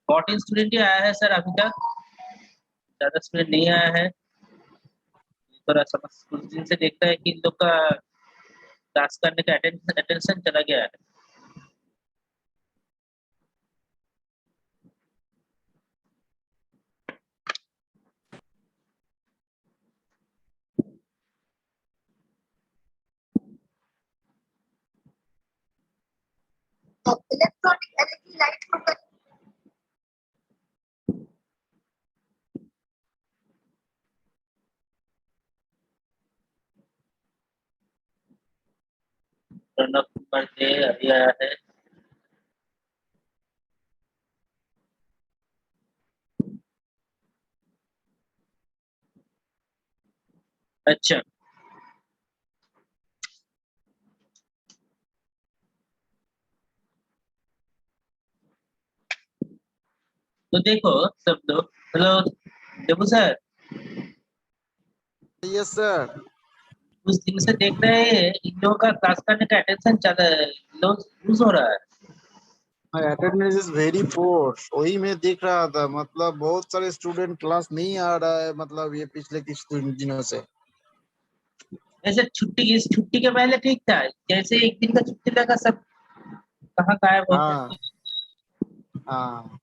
14 student ही आया है sir अभी तक, ज्यादा स्टूडेंट नहीं आया है। थोड़ा समझ कुछ दिन से देखता है कि इन लोग का क्लास करने का अटेंशन चला गया है। इलेक्ट्रॉनिक एलईडी लाइट को प्रणब कुमार दे अभी आया है। अच्छा, तो देखो सब लोग, हेलो देबू सर, यस सर। कुछ दिन से देख रहे हैं इन लोगों का क्लास करने का अटेंशन चला लूज हो रहा है। अटेंडेंस इज वेरी पोर, वही मैं देख रहा था। मतलब बहुत सारे स्टूडेंट क्लास नहीं आ रहा है, मतलब ये पिछले कुछ दिनों से। ऐसे इस छुट्टी के पहले ठीक था, जैसे एक दिन का छुट्टी लगा सब कहाँ गायब हो गए। हाँ हाँ,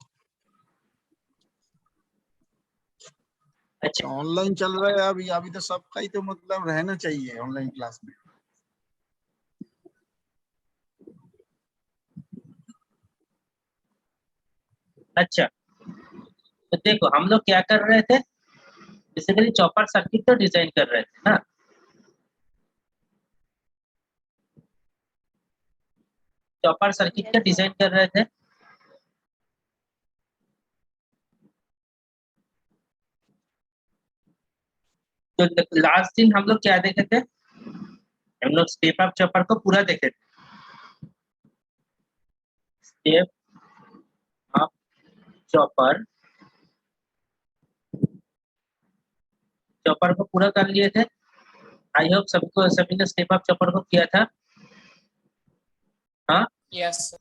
अच्छा ऑनलाइन चल रहा है अभी। अभी तो सबका ही तो मतलब रहना चाहिए ऑनलाइन क्लास में। अच्छा, तो देखो हम लोग क्या कर रहे थे, बेसिकली चॉपर सर्किट तो डिजाइन कर रहे थे ना। चॉपर सर्किट का डिजाइन कर रहे थे। तो लास्ट दिन हम लोग क्या देखे थे, हम लोग स्टेप अप चॉपर को पूरा देखे थे। स्टेप अप चॉपर चॉपर को पूरा कर लिए थे। आई होप सबको सभी ने स्टेप अप चॉपर को किया था। हाँ यस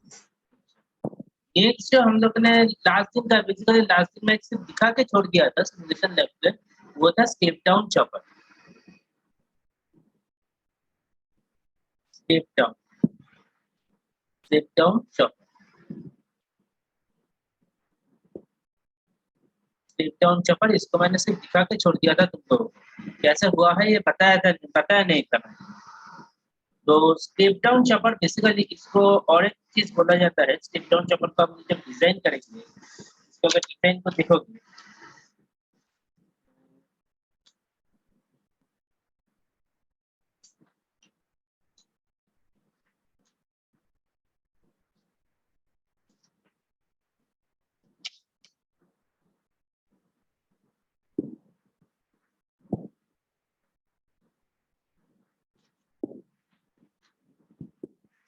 एक जो हम लोग ने लास्ट दिन का, बेसिकली लास्ट दिन में सिर्फ दिखा के छोड़ दिया था सिमुलेशन लैब पे, वो था step down chopper. Step down chopper, step down chopper, इसको मैंने सिर्फ दिखा के छोड़ दिया था तुमको। कैसे हुआ है ये बताया नहीं था। तो स्टेप डाउन चॉपर बेसिकली इसको और एक चीज बोला जाता है। स्टेप डाउन चॉपर को आप जब डिजाइन करेंगे, इसको अगर डिजाइन को देखोगे,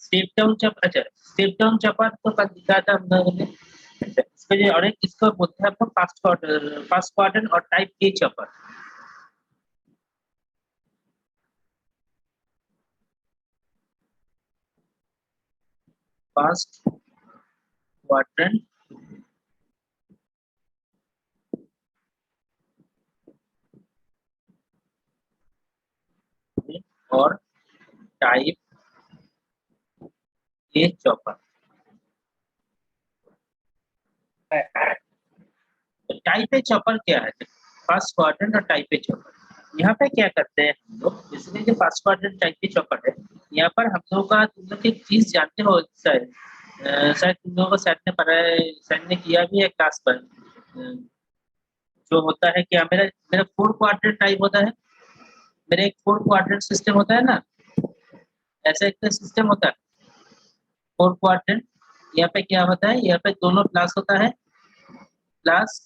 स्टेप डाउन चॉपर, अच्छा स्टेप डाउन चॉपर तो कल दिखा था हम लोगों ने। इसको जो और एक इसको बोलते हैं आपको फास्ट क्वाड्रेंट और type A chopper. Fast quadrant और type A chopper. Type A chopper क्या है? फास्ट क्वाड्रेंट और टाइप ए चॉपर। यहाँ पे क्या करते हैं हम लोग, बेसिकली जो fast quadrant type A chopper है, यहाँ पर हम लोग का, तुम लोग एक चीज जानते हो शायद, शायद तुम लोगों को शायद ने पढ़ा है, शायद ने किया भी है क्लास पर। जो होता है क्या, मेरा मेरा 4 क्वाड्रेंट टाइप होता है, मेरा एक 4 क्वाड्रेंट सिस्टम होता है ना, ऐसा एक सिस्टम होता है 4 क्वाड्रेंट। यहाँ पे क्या होता है, यहाँ पे दोनों क्लास होता है, क्लास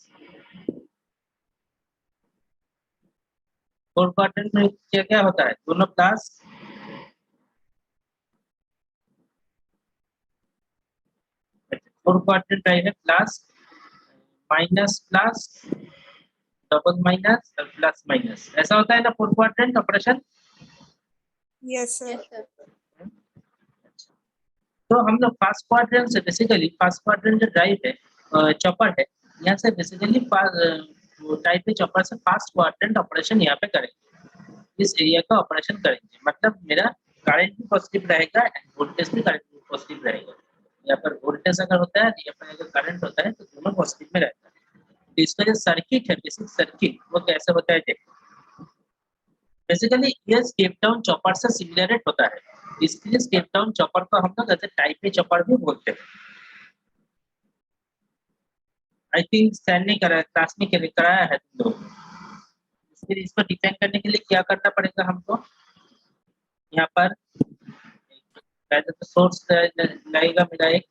4 क्वाड्रेंट में क्या क्या होता है, दोनों क्लास, फोर क्वाड्रेंट टाइप है, plus minus plus double minus और प्लस माइनस, ऐसा होता है ना 4 क्वाड्रेंट ऑपरेशन। Yes sir. तो हम लोग फास्ट क्वाड्रेंट से बेसिकली फास्ट क्वाड्रेंट जो ड्राइव है चॉपर है, यहाँ से बेसिकली टाइप ए चॉपर से फास्ट क्वाड्रेंट ऑपरेशन यहाँ पे करेंगे, इस एरिया का ऑपरेशन करेंगे। मतलब मेरा करंट भी पॉजिटिव रहेगा एंड वोल्टेज भी करंट पॉजिटिव रहेगा। यहाँ पर वोल्टेज अगर होता है, यहाँ पर अगर करंट होता है, तो दोनों पॉजिटिव में रहता है। तो इसका जो सर्किट है, बेसिक सर्किट, वो कैसे होता है देखो। बेसिकली ये स्टेप डाउन चॉपर से सिमिलरेट होता है, इसलिए स्टेप डाउन चॉपर को हम लोग ऐसे टाइप ए चॉपर भी बोलते हैं। आई थिंक सैन ने क्लास में कराया है तुम लोग। फिर इसको डिफाइन करने के लिए क्या करना पड़ेगा हमको, यहाँ पर पहले तो सोर्स लगेगा मेरा एक,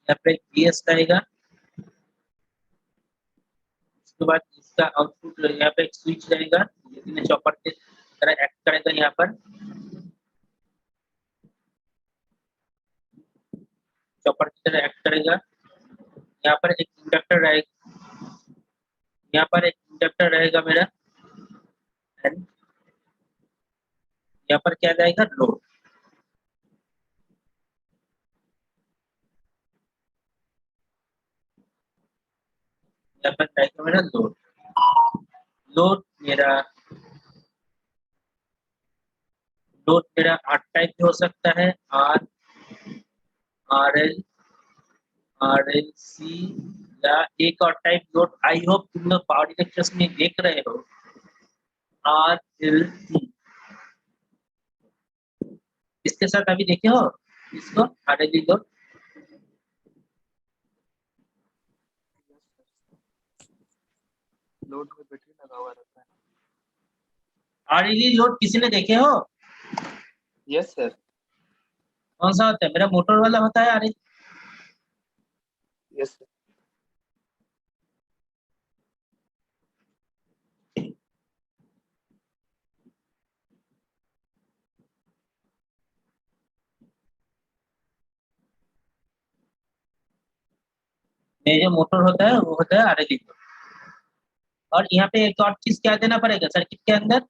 यहाँ पे एक BS रहेगा, उसके बाद इसका आउटपुट यहाँ पे एक स्विच रहेगा, लेकिन चॉपर के तरह एक्ट करेगा। यहाँ पर चॉपर की तरह एक्ट करेगा। यहाँ पर एक इंडक्टर रहेगा, यहाँ पर एक इंडक्टर रहेगा मेरा, एंड यहाँ पर क्या जाएगा, लोड। यहाँ पर जाएगा मेरा लोड। लोड मेरा लोड मेरा 8 टाइप के हो सकता है, आर, RL, RLC, या एक और टाइप लोड आई होप तुम लोग पावर इलेक्ट्रिक्स में देख रहे हो, RLC। इसके साथ अभी देखे हो इसको, RLC लोड। लोड में बैटरी लगा हुआ रहता है। RLC लोड किसी ने देखे हो? Yes sir. कौन सा होता है? मेरा मोटर वाला होता है RLC। Yes sir. मेरे जो मोटर होता है वो होता है RLC लोड। और यहाँ पे एक और चीज क्या देना पड़ेगा सर्किट के अंदर,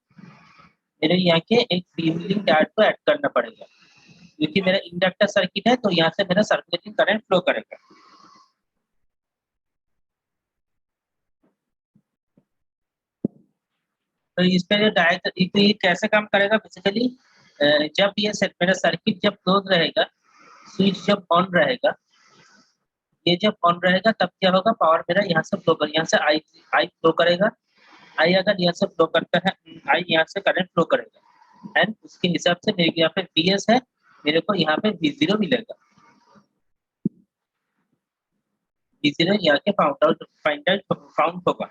मेरे यहाँ के एक फ्रीव्हीलिंग टायर को ऐड करना पड़ेगा, क्योंकि मेरा इंडक्टर सर्किट है, तो यहाँ से मेरा सर्कुलेटिंग करंट फ्लो करेगा। तो इस पे जो तो ये कैसे काम करेगा बेसिकली, जब ये मेरा सर्किट जब क्लोज रहेगा, स्विच जब ऑन रहेगा, ये जब ऑन रहेगा तब क्या होगा, पावर मेरा यहाँ से फ्लो कर, यहाँ से आई फ्लो करेगा। आई अगर यहाँ से फ्लो करता है, आई यहाँ से करंट फ्लो करेगा, एंड उसके हिसाब से मेरे यहाँ पे BS है, मेरे को यहाँ पे V0 मिलेगा। V0 यहाँ के फाउंड होगा।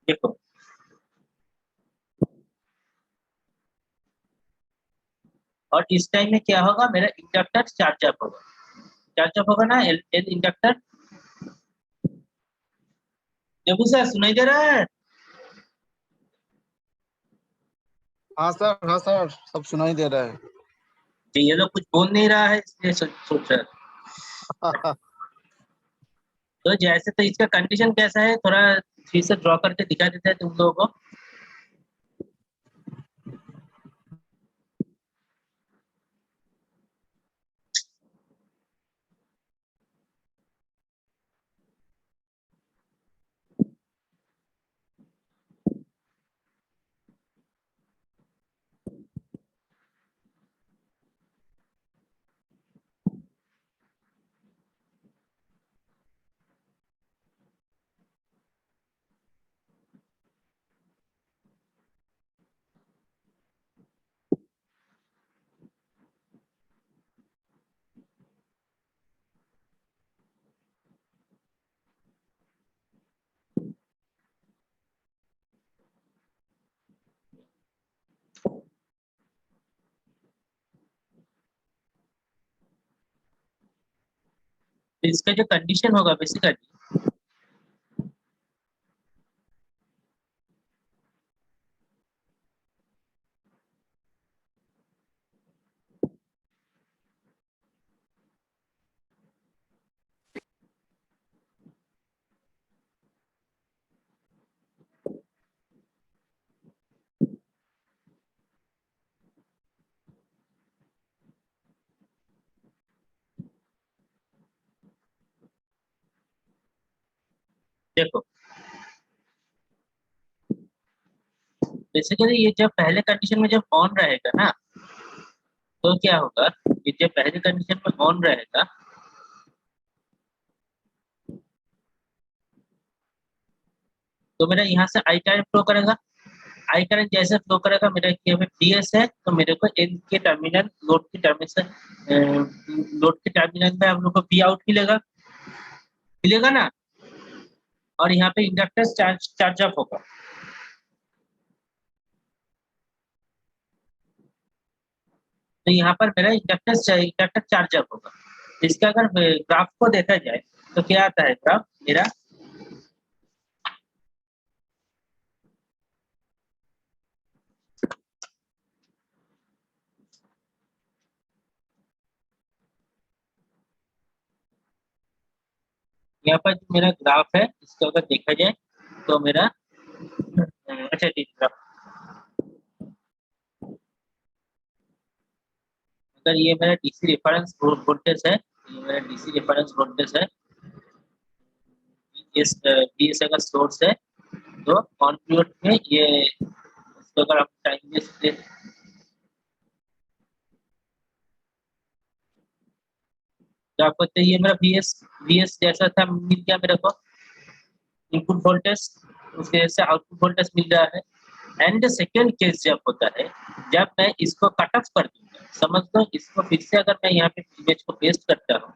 देखो और इस टाइम में क्या होगा, मेरा इंडक्टर चार्ज अप होगा। चार्ज अप होगा ना, एल इंडक्टर। देखो सर, सुनाई दे रहा है? हाँ सर सब सुनाई दे रहा है। ये लोग कुछ बोल नहीं रहा है, इसलिए सोच रहा है। तो जैसे, तो इसका कंडीशन कैसा है, थोड़ा फिर से ड्रॉ करके दिखा देते हैं तुम लोगों को। तो इसका जो कंडीशन होगा बेसिकली, देखो बेसिकली ये जब पहले कंडीशन में जब ऑन रहेगा ना, तो क्या होगा, ये जब पहले कंडीशन में ऑन रहेगा तो मेरा यहाँ से आई करंट फ्लो करेगा। आई करंट जैसे फ्लो करेगा, मेरा यहाँ पे PS है तो मेरे को इन के टर्मिनल लोड के टर्मिनल में हम लोग को पी आउट मिलेगा, मिलेगा ना। और यहाँ पे इंडक्टर चार्ज अप होगा। तो यहाँ पर मेरा इंडक्टर चार्ज अप होगा। इसका अगर ग्राफ को देखा जाए तो क्या आता है ग्राफ मेरा, यहाँ पर जो मेरा ग्राफ है इसको अगर देखा जाए तो मेरा अच्छा ठीक ग्राफ, अगर ये मेरा डीसी रेफरेंस वोल्टेज है, ये मेरा डीसी रेफरेंस वोल्टेज है, इस बीएस का सोर्स है, तो ऑन पीरियड में ये इसको अगर आप टाइम बेस तो आपको चाहिए मेरा वीएस जैसा था, मिल गया मेरे को इनपुट वोल्टेज, उसके जैसे आउटपुट वोल्टेज मिल रहा है। एंड सेकेंड केस जब होता है जब मैं इसको कट ऑफ कर दूंगा, समझ लो इसको फिर से अगर मैं यहाँ पे इमेज को पेस्ट करता हूँ,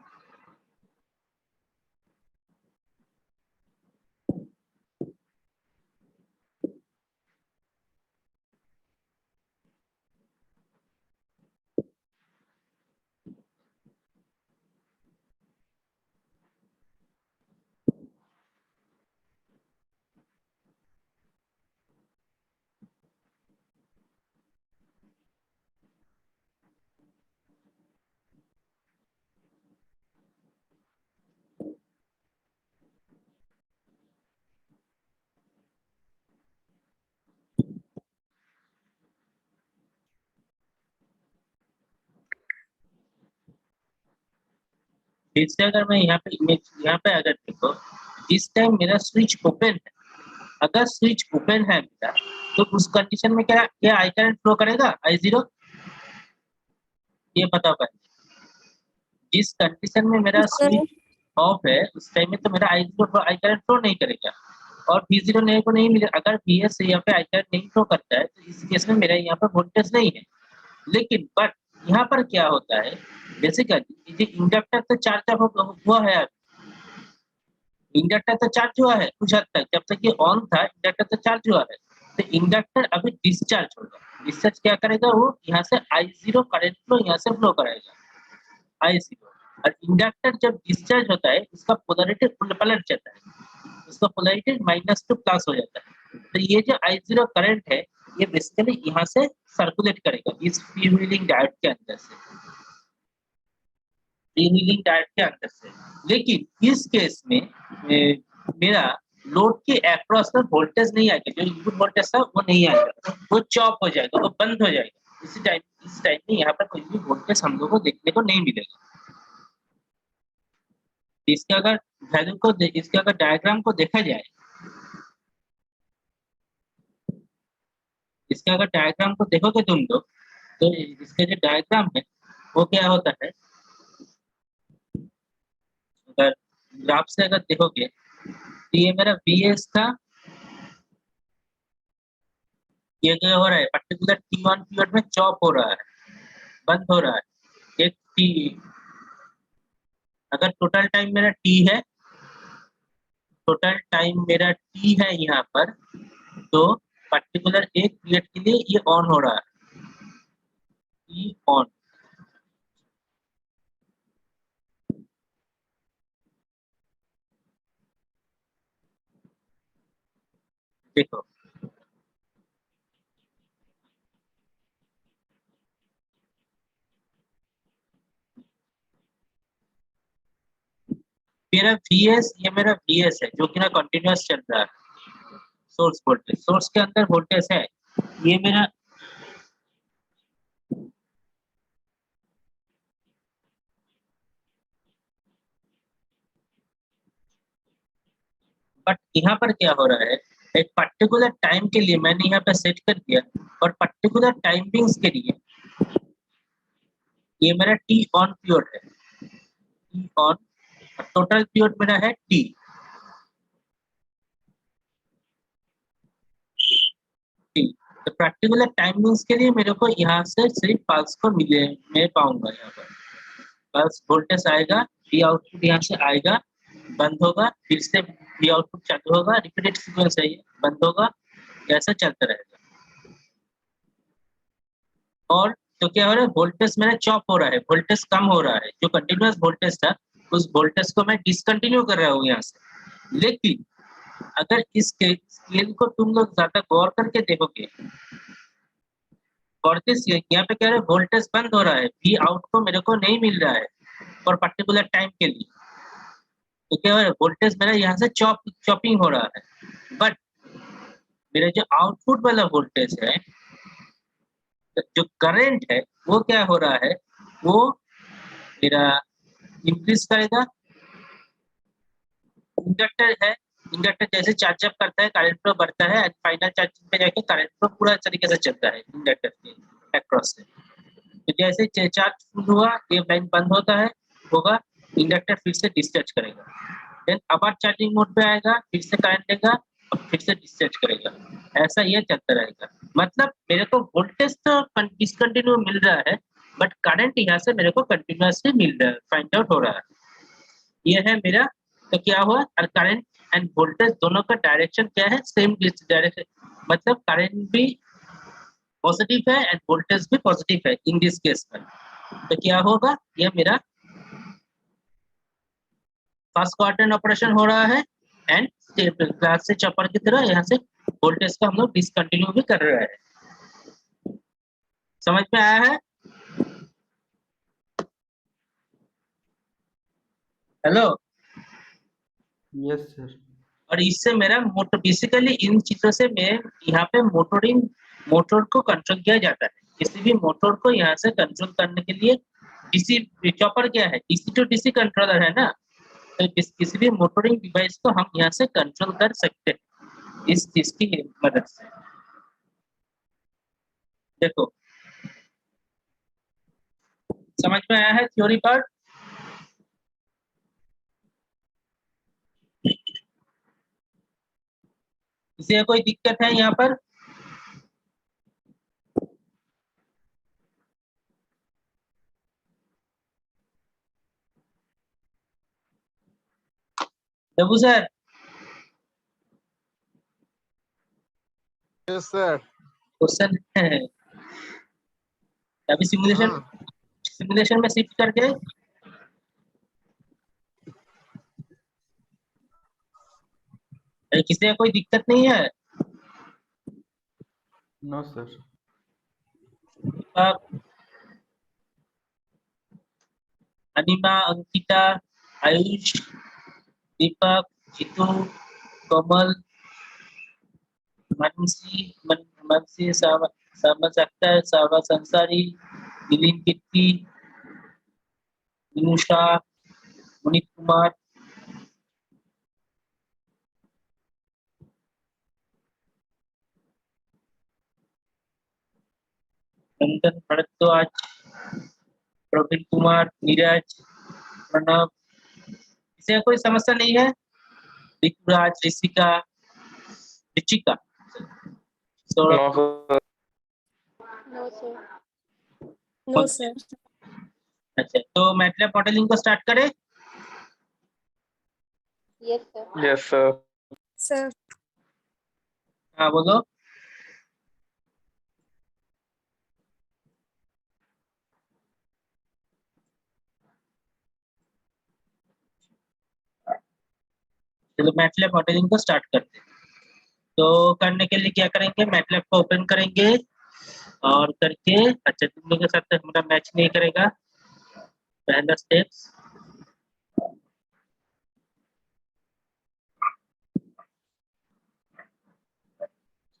फिर से अगर मैं यहाँ पे इमेज यहाँ पे अगर देखो, जिस टाइम मेरा स्विच ओपन है, अगर स्विच ओपन है मेरा, तो उस कंडीशन में क्या क्या आई करंट फ्लो करेगा, I0, ये बताओ पहले। जिस कंडीशन में मेरा सर स्विच ऑफ है उस टाइम में तो मेरा I0 आई करंट फ्लो नहीं करेगा, और V0 मेरे को नहीं मिलेगा। अगर PS यहाँ पे आई करंट नहीं फ्लो करता है तो इस केस में मेरा यहाँ पर वोल्टेज नहीं है। लेकिन बट यहाँ पर क्या होता है, बेसिकली ये इंडक्टर तो चार्ज हुआ है, इंडक्टर तो चार्ज हुआ है कुछ हद तक, जब तक ये ऑन था इंडक्टर तो चार्ज हुआ है। तो इंडक्टर अभी डिस्चार्ज होगा, डिस्चार्ज क्या करेगा, वो यहाँ से I0 करंट फ्लो यहाँ से फ्लो कराएगा I0। और इंडक्टर जब डिस्चार्ज होता है उसका पोलैरिटी पलट जाता है, उसका पोलैरिटी माइनस टू प्लस हो जाता है। तो ये जो I0 करंट है ये बेसिकली यहाँ से सर्कुलेट करेगा इस फ्रीव्हीलिंग डायोड के अंदर से, फ्रीव्हीलिंग डायोड के अंदर से। लेकिन इस केस में मेरा लोड के अक्रॉस में वोल्टेज नहीं आएगा, जो इनपुट वोल्टेज था वो नहीं आएगा, वो चॉप हो जाएगा, वो बंद हो जाएगा। इस टाइम में यहाँ पर कोई भी वोल्टेज हम लोग को देखने को नहीं मिलेगा। इसका अगर वैल्यू को इसका अगर डायग्राम को देखा जाए, इसका अगर डायग्राम को देखोगे तुम लोग, तो इसका जो डायग्राम है वो क्या होता है, अगर ग्राफ से अगर देखोगे तो ये मेरा VS था, ये क्या हो रहा है पर्टिकुलर T1 पीरियड में चॉप हो रहा है, बंद हो रहा है। एक T, अगर टोटल टाइम मेरा T है, टोटल टाइम मेरा T है यहाँ पर, तो पर्टिकुलर एक पीरियड के लिए ये ऑन हो रहा है, T ऑन। देखो मेरा VS, ये मेरा VS है जो कि ना कंटिन्यूअस चल रहा है, सोर्स वोल्टेज, सोर्स के अंदर वोल्टेज है, ये मेरा बट यहाँ पर क्या हो रहा है, एक पर्टिकुलर टाइम के लिए मैंने यहाँ पे सेट कर दिया और पर्टिकुलर टाइमिंग्स के लिए ये मेरा टी ऑन पीरियड है, टी ऑन, टोटल पीरियड मेरा है टी, तो प्रैक्टिकल टाइमिंग्स के लिए मेरे को यहाँ से सिर्फ पल्स को मिल पाऊंगा। यहाँ पर पल्स वोल्टेज आएगा, वी आउटपुट यहाँ से आएगा, बंद होगा, फिर से वी आउटपुट चालू होगा, रिपीटेड सीक्वेंस है, ये बंद होगा, ऐसा चलता रहेगा। और तो क्या हो रहा है, वोल्टेज मेरा चॉप हो रहा है, वोल्टेज कम हो रहा है, जो कंटिन्यूअस वोल्टेज था उस वोल्टेज को मैं डिसकंटिन्यू कर रहा हूँ यहाँ से। लेकिन अगर इस स्केल को तुम लोग ज्यादा गौर करके देखोगे, वोल्टेज यहाँ पे कह रहे वोल्टेज बंद हो रहा है, वी आउट को मेरे को नहीं मिल रहा है फॉर पर्टिकुलर टाइम के लिए, तो क्या हो रहा है, वोल्टेज मेरा यहाँ से चॉपिंग हो रहा है। बट मेरा जो आउटपुट वाला वोल्टेज है, जो करंट है, वो क्या हो रहा है, वो मेरा इंक्रीज करेगा। इंडक्टर है, इंडक्टर जैसे चार्ज अप करता है करंट फ्लो बढ़ता है, एंड फाइनल चार्जिंग पे जाके करंट फ्लो पूरा तरीके से चलता है इंडक्टर के अक्रॉस से। तो जैसे चार्ज फुल हुआ, ये लाइन बंद होता है, होगा, इंडक्टर फिर से डिस्चार्ज करेगा, देन अबाउट चार्जिंग मोड पे आएगा, फिर से करंट लेगा और फिर से डिस्चार्ज करेगा, ऐसा ये चलता रहेगा। मतलब मेरे को वोल्टेज तो डिसकंटिन्यू मिल रहा है, बट करंट यहाँ से मेरे को कंटिन्यूअसली मिल रहा है, फाइंड आउट हो रहा है। ये है मेरा, तो क्या हुआ, और करंट एंड वोल्टेज दोनों का डायरेक्शन क्या है, सेम डायरेक्शन, मतलब करंट भी पॉजिटिव है एंड वोल्टेज भी पॉजिटिव है इन दिस केस में। तो क्या होगा, ये मेरा फर्स्ट क्वाड्रेंट ऑपरेशन हो रहा है, एंड क्लास से चॉपर की तरह यहाँ से वोल्टेज को हम लोग डिसकंटिन्यू भी कर रहे हैं। समझ में आया है? हेलो। Yes sir. और इससे मेरा मोटर, बेसिकली इन चीजों से मैं यहाँ पे मोटर को कंट्रोल किया जाता है। किसी भी मोटर को यहाँ से कंट्रोल करने के लिए डीसी चॉपर क्या है, डीसी टू डीसी कंट्रोलर है ना, तो किसी भी मोटरिंग डिवाइस को हम यहाँ से कंट्रोल कर सकते हैं इस चीज की मदद से। देखो, समझ में आया है थ्योरी पार्ट? किसी को कोई दिक्कत है यहाँ पर? देबू सर? Yes sir. क्वेश्चन है अभी सिमुलेशन में शिफ्ट करके। किसी को कोई दिक्कत नहीं है? No sir. अनिमा, अंकिता, आयुष, दीपक, जीतू, कोमल, मनसी, सामस अख्तर, सावस अंसारी, दिलीप कीर्ति, निमुषा, मुनीत कुमार, नंदन भरद्वाज, प्रवीण कुमार, नीरज, प्रणव। किसी कोई समस्या नहीं है? Rituraj, Rishika, Richika, Saurabh. No, sir. No, sir. अच्छा, तो मैटलैब मॉडलिंग को स्टार्ट करें? Yes, sir. Yes sir. Sir. हाँ बोलो। चलो मैटलैब मॉडलिंग को स्टार्ट करते हैं। तो करने के लिए क्या करेंगे, मैटलैब को ओपन करेंगे और करके, अच्छा तुम लोगों के साथ हमारा मैच नहीं करेगा, पहला स्टेप्स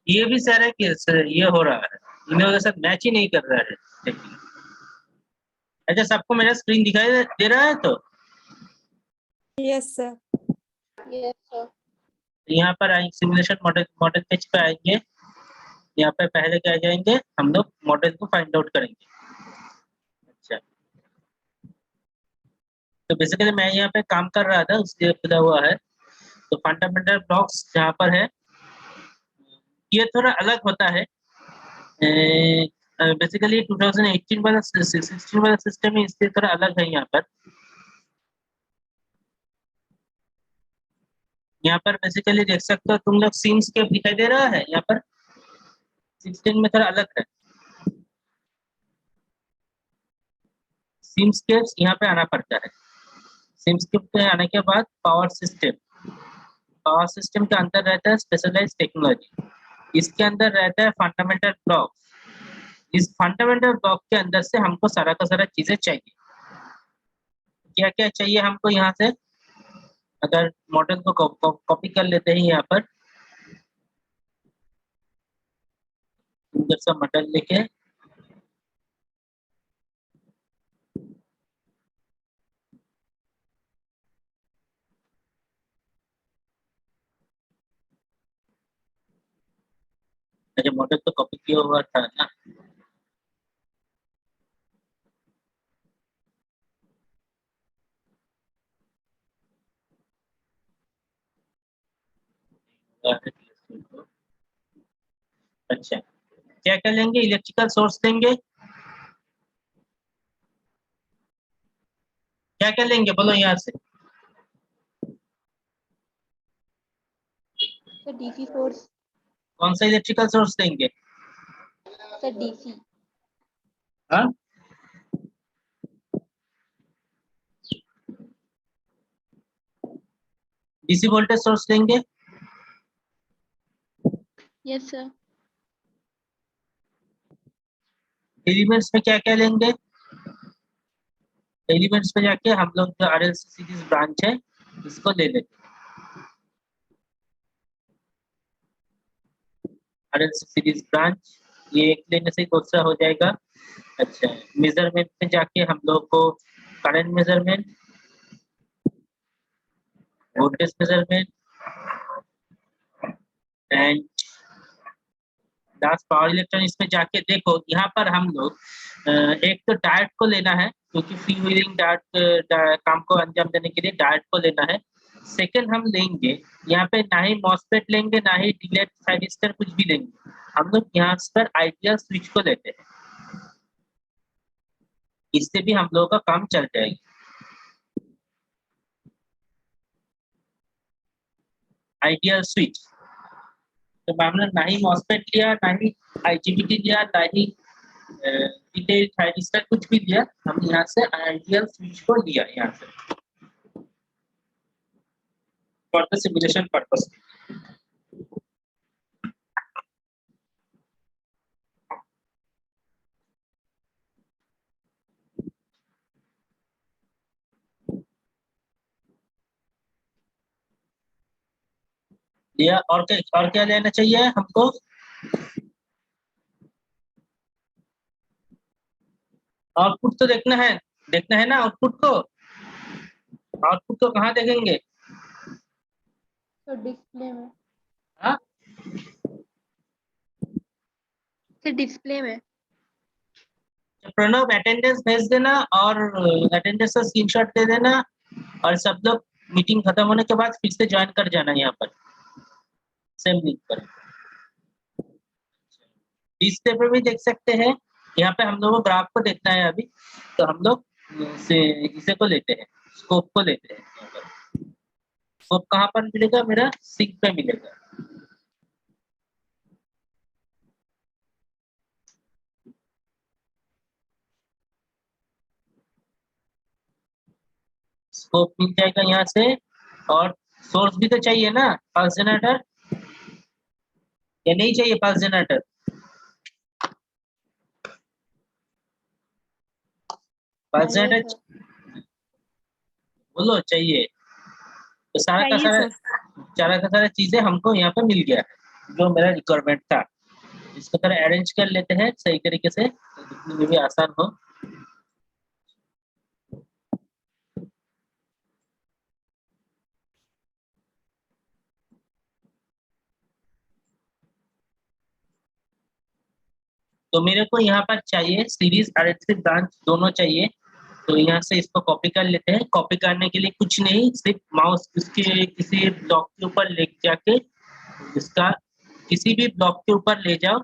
ये भी सर है कि सर ये हो रहा है, इन लोगों के साथ मैच ही नहीं कर रहा है। देखिए, अच्छा सबको मेरा स्क्रीन दिखाई दे रहा है? तो Yes, sir. Yes, sir. तो यहाँ पर आएंगे सिमुलेशन मॉडल मॉडल पेज पे आएंगे। यहाँ पे पहले क्या जाएंगे, हम लोग मॉडल को फाइंड आउट करेंगे। अच्छा, तो बेसिकली मैं यहाँ पे काम कर रहा था उसलिए खुला हुआ है। तो फंडामेंटल ब्लॉक्स जहाँ पर है ये थोड़ा अलग होता है। बेसिकली 2018 वाला 16 वाला सिस्टम है, इससे थोड़ा अलग है। यहाँ पर बेसिकली देख सकते हो तुम लोग, सीम्स के दिखाई दे रहा है। यहाँ पर 16 में थोड़ा अलग है। सीम्स के यहाँ पे आना पड़ता है। सीम्स के पे आने के बाद पावर सिस्टम के अंदर रहता है स्पेशलाइज्ड टेक्नोलॉजी। इसके अंदर रहता है फंडामेंटल ब्लॉक। इस फंडामेंटल ब्लॉक के अंदर से हमको सारा का सारा चीजें चाहिए। क्या क्या चाहिए हमको यहाँ से, अगर मॉडल को कॉपी कर लेते हैं यहाँ पर सुंदर सा मॉडल लेके, अरे मॉडल तो कॉपी किया हुआ था ना। अच्छा, क्या क्या लेंगे, इलेक्ट्रिकल सोर्स लेंगे। क्या क्या लेंगे बोलो यहाँ से। Sir DC force. कौन सा इलेक्ट्रिकल सोर्स लेंगे। Sir DC. हाँ, डीसी वोल्टेज सोर्स लेंगे। Yes sir. एलिमेंट्स में क्या क्या लेंगे। एलिमेंट्स में जाके हम लोग जो आरएलसी सीरीज ब्रांच है इसको ले लेंगे। आरएलसी सीरीज ब्रांच, ये एक लेने से दूसरा हो जाएगा। अच्छा, मेजरमेंट में जाके हम लोग को current measurement, voltage measurement and last power electronics में जाके देखो। यहाँ पर हम लोग एक तो डायोड को लेना है, क्योंकि फ्री व्हीलिंग डायोड काम को अंजाम देने के लिए डायोड को लेना है। सेकंड हम लेंगे यहाँ पे ना ही मॉसफेट लेंगे ना ही डिलेट थाइरिस्टर कुछ भी लेंगे। हम लोग यहाँ पर आइडियल स्विच को लेते हैं, इससे भी हम लोगों का काम चल जाएगा। आइडियल स्विच, तो हमने ना ही मॉसफेट लिया ना ही आईजीबीटी लिया ना ही डिटेल थाइरिस्टर कुछ भी लिया। हम यहाँ से आइडियल स्विच को लिया यहाँ से फॉर द सिमुलेशन पर्पस। लिया, और क्या लेना चाहिए हमको। आउटपुट तो देखना है ना आउटपुट को। आउटपुट को कहाँ देखेंगे। सर डिस्प्ले में। हाँ, सर डिस्प्ले में। प्रणव अटेंडेंस भेज देना और अटेंडेंस का स्क्रीनशॉट दे देना, और सब लोग मीटिंग खत्म होने के बाद फिर से ज्वाइन कर जाना यहाँ पर सेम लिंक पर। डिस्प्ले पर भी देख सकते हैं। यहाँ पे हम लोगों को ग्राफ को देखना है अभी, तो हम लोग इसे को लेते हैं, स्कोप को लेते हैं। स्कोप कहाँ पर मिलेगा, मेरा सिंक पे मिलेगा। स्कोप मिल जाएगा यहाँ से, और सोर्स भी तो चाहिए ना, पल्स जनरेटर। या नहीं चाहिए पल्स जनरेटर। पल्स चाहिए जनरेटर सर। बोलो चाहिए। तो चाहिए सर। सारा चीजें हमको यहाँ पे मिल गया है जो मेरा रिक्वायरमेंट था। इसको तरह अरेंज कर लेते हैं सही तरीके से, तो दिखने में भी आसान हो। तो मेरे को यहाँ पर चाहिए सीरीज RLC ब्रांच दोनों चाहिए। तो यहाँ से इसको कॉपी कर लेते हैं। कॉपी करने के लिए कुछ नहीं, सिर्फ माउस उसके किसी ब्लॉक के ऊपर ले जाके इसका किसी भी ब्लॉक के ऊपर ले जाओ,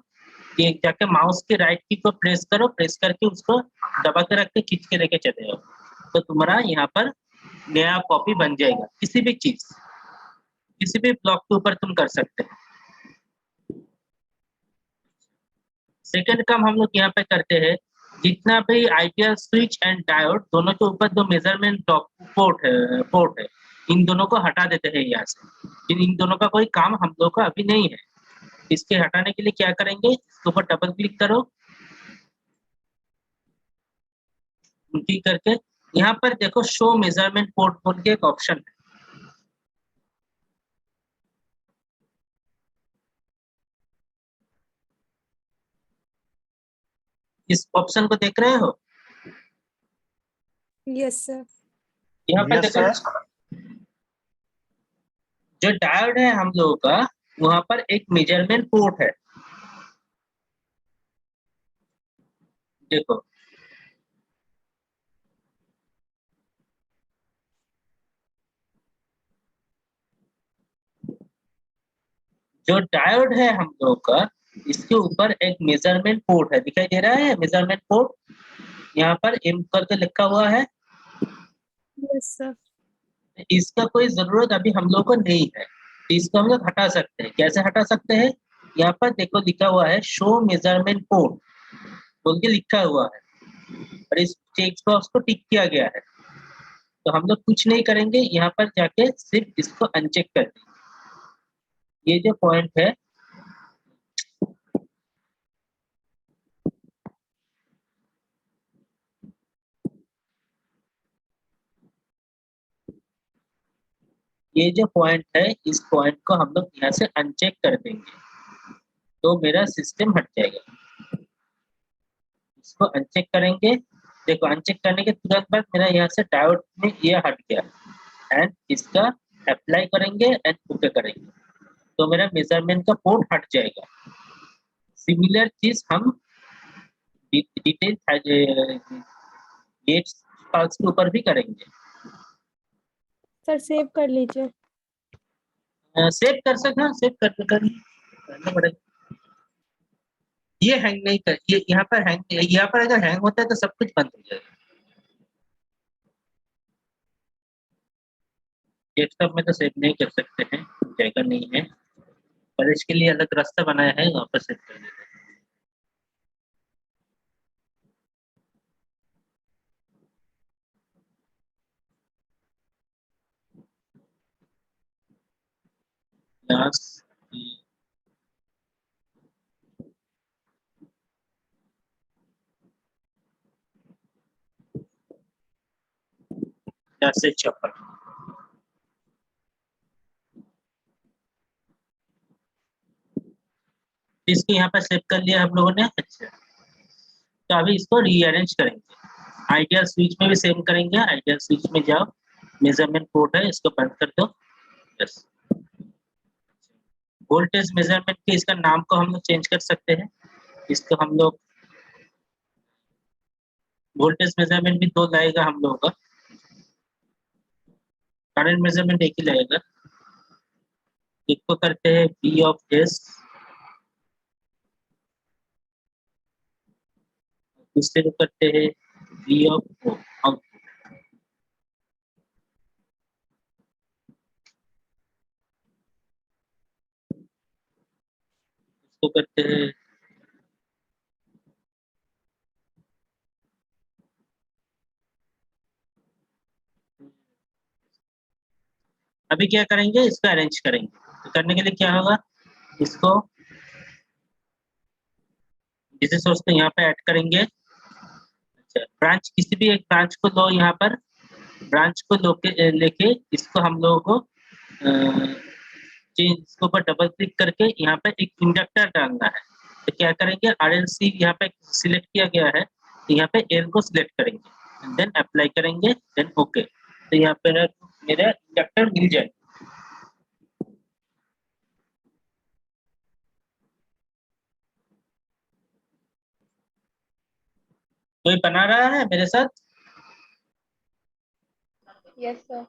ये जाके माउस के राइट की को प्रेस करो, प्रेस करके उसको दबा के रख के खींच के लेके चले जाओ, तो तुम्हारा यहाँ पर नया कॉपी बन जाएगा। किसी भी चीज किसी भी ब्लॉक के ऊपर तुम कर सकते हैं। सेकंड काम हम लोग यहाँ पे करते हैं, जितना भी आइडियल स्विच एंड डायोड दोनों के ऊपर दो मेजरमेंट पोर्ट है, इन दोनों को हटा देते हैं यहाँ से। इन दोनों का कोई काम हम लोग का अभी नहीं है। इसके हटाने के लिए क्या करेंगे, इसके ऊपर डबल क्लिक करो, क्लिक करके यहाँ पर देखो शो मेजरमेंट पोर्ट बोल के एक ऑप्शन है। इस ऑप्शन को देख रहे हो? Yes sir. यहाँ पर Yes, देखो जो डायोड है हम लोगों का, वहां पर एक मेजरमेंट पोर्ट है। देखो जो डायोड है हम लोग का, इसके ऊपर एक मेजरमेंट पोर्ट है, दिखाई दे रहा है मेजरमेंट पोर्ट, यहाँ पर एम करके लिखा हुआ है। Yes sir. इसका कोई जरूरत अभी हम लोग को नहीं है, इसको हम लोग हटा सकते हैं। कैसे हटा सकते हैं, यहाँ पर देखो लिखा हुआ है शो मेजरमेंट पोर्ट बोल के लिखा हुआ है, और इस चेक बॉक्स को टिक किया गया है। तो हम लोग कुछ नहीं करेंगे, यहाँ पर जाके सिर्फ इसको अनचेक कर देंगे। ये जो पॉइंट है, ये जो पॉइंट है, इस पॉइंट को हम लोग यहाँ से अनचेक कर देंगे, तो मेरा सिस्टम हट जाएगा। इसको अनचेक करेंगे, देखो अनचेक करने के तुरंत बाद मेरा यहाँ से डायोड में ये हट गया, एंड इसका अप्लाई करेंगे एंड ओके करेंगे, तो मेरा मेजरमेंट का पोर्ट हट जाएगा। सिमिलर चीज हम डिटेल गेट्स पाल्स के ऊपर भी करेंगे। सर सेव कर लीजिए। सेव कर सकते हैं, सेव करना पड़ेगा। ये हैंग नहीं कर, ये यहाँ पर हैंग, यहाँ पर अगर हैंग होता है तो सब कुछ बंद हो जाएगा। डेस्कटॉप में तो सेव नहीं कर सकते हैं, जगह नहीं है, पर इसके लिए अलग रास्ता बनाया है, वहाँ पर सेव कर देते हैं। Yes. से चप्पल इसको यहाँ पर सेव कर लिया हम लोगों ने। अच्छा, तो अभी इसको रीअरेंज करेंगे। आइडियल स्विच में भी सेम करेंगे। आइडियल स्विच में जाओ, मेजरमेंट पोर्ट है, इसको बंद कर दो। यस, वोल्टेज मेजरमेंट के इसका नाम को हम लोग चेंज कर सकते हैं। इसको हम लोग वोल्टेज मेजरमेंट भी दो लाएगा हम लोगों का, करंट मेजरमेंट एक ही लगेगा। इसको करते हैं V ऑफ S, दूसरे को करते हैं V ऑफ O आउटपुट। इसको करते हैं अभी क्या करेंगे, इसको अरेंज करेंगे। तो करने के लिए क्या होगा, इसको जिसे सोर्स को यहाँ पे ऐड करेंगे। अच्छा, ब्रांच किसी भी एक ब्रांच को लो, यहाँ पर ब्रांच को लेके इसको हम लोगों को इसके ऊपर डबल क्लिक करके यहाँ पे एक इंडक्टर डालना है। तो क्या करेंगे, RLC यहाँ पे सिलेक्ट किया गया है, तो यहाँ पे एल को सिलेक्ट करेंगे, देन अप्लाई करेंगे, देन ओके। तो यहाँ पे मेरा इंडक्टर मिल जाए। कोई बना रहा है मेरे साथ? Yes sir.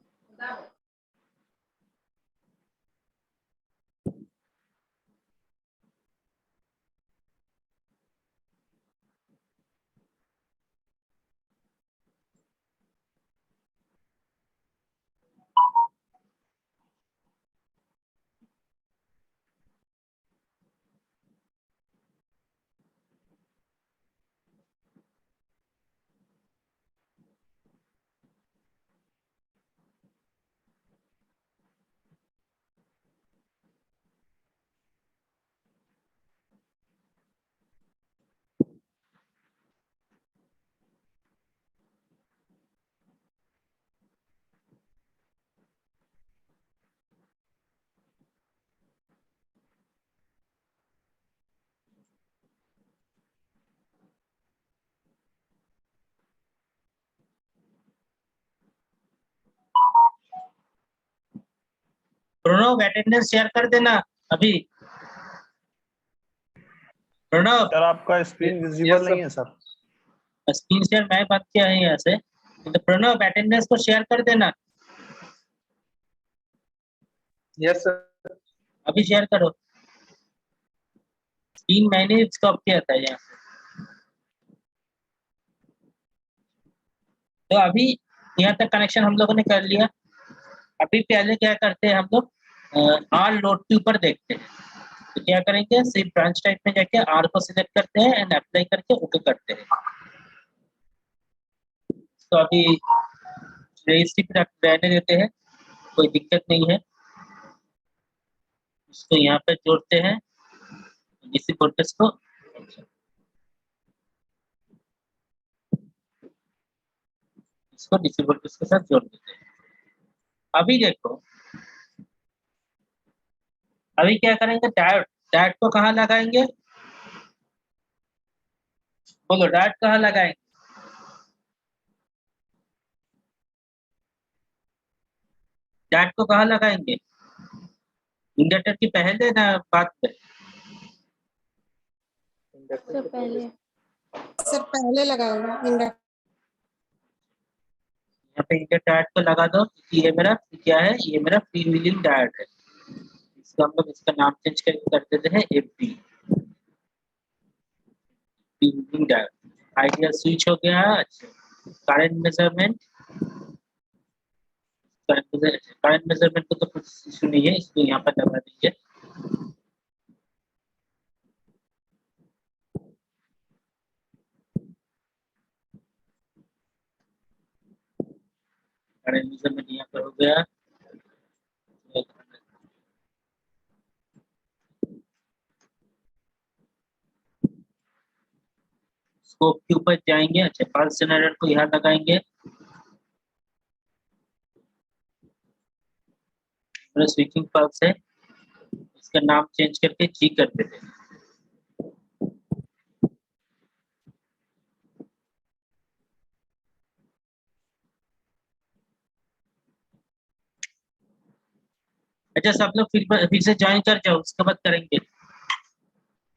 Pranav attendance share कर देना अभी। प्रणव सर आपका स्क्रीन विजिबल नहीं है सर। स्क्रीन शेयर मैं बात किया है यहाँ से, तो प्रणव अटेंडेंस को शेयर कर देना। Yes sir. अभी शेयर करो। स्क्रीन मैंने स्टॉप किया था यहाँ से। तो अभी यहाँ तक कनेक्शन हम लोगों ने कर लिया। अभी पहले क्या करते हैं हम लोग, आर लोड के ऊपर देखते हैं। तो क्या करेंगे, सिर्फ ब्रांच टाइप में जाके आर को सिलेक्ट करते हैं एंड अप्लाई करके ओके करते हैं। तो अभी रजिस्ट्री पे रहने देते हैं, कोई दिक्कत नहीं है। इसको यहाँ पे जोड़ते हैं इसी वोल्टेज को। इसको डीसी वोल्टेज के साथ जोड़ देते हैं। अभी देखो, अभी क्या करेंगे, डायोड डायोड को कहाँ लगाएंगे? बोलो, डायोड कहाँ लगाएंगे? डायोड को कहाँ लगाएंगे? इंडक्टर की पहले ना बाद में? सर पहले। सर पहले लगाएंगे इंडक्टर। यहाँ पे इंडक्टर डायोड को लगा दो। ये मेरा क्या है, ये मेरा फ्री व्हीलिंग डायोड है। इसका हम लोग इसका नाम चेंज करके कर देते हैं FD, free wheeling diode. Ideal switch हो गया। अच्छा, करंट मेजरमेंट, करंट मेजरमेंट को तो कुछ इशू नहीं है, इसको यहाँ पर लगा दीजिए। करंट मेजरमेंट यहाँ पर हो गया। स्कोप के ऊपर जाएंगे। अच्छा, पल्स जनरेटर को यहाँ लगाएंगे। स्विचिंग पल्स है, इसका नाम चेंज करके जी कर देते हैं। अच्छा, सब लोग फिर से ज्वाइन कर जाओ, उसके बाद करेंगे।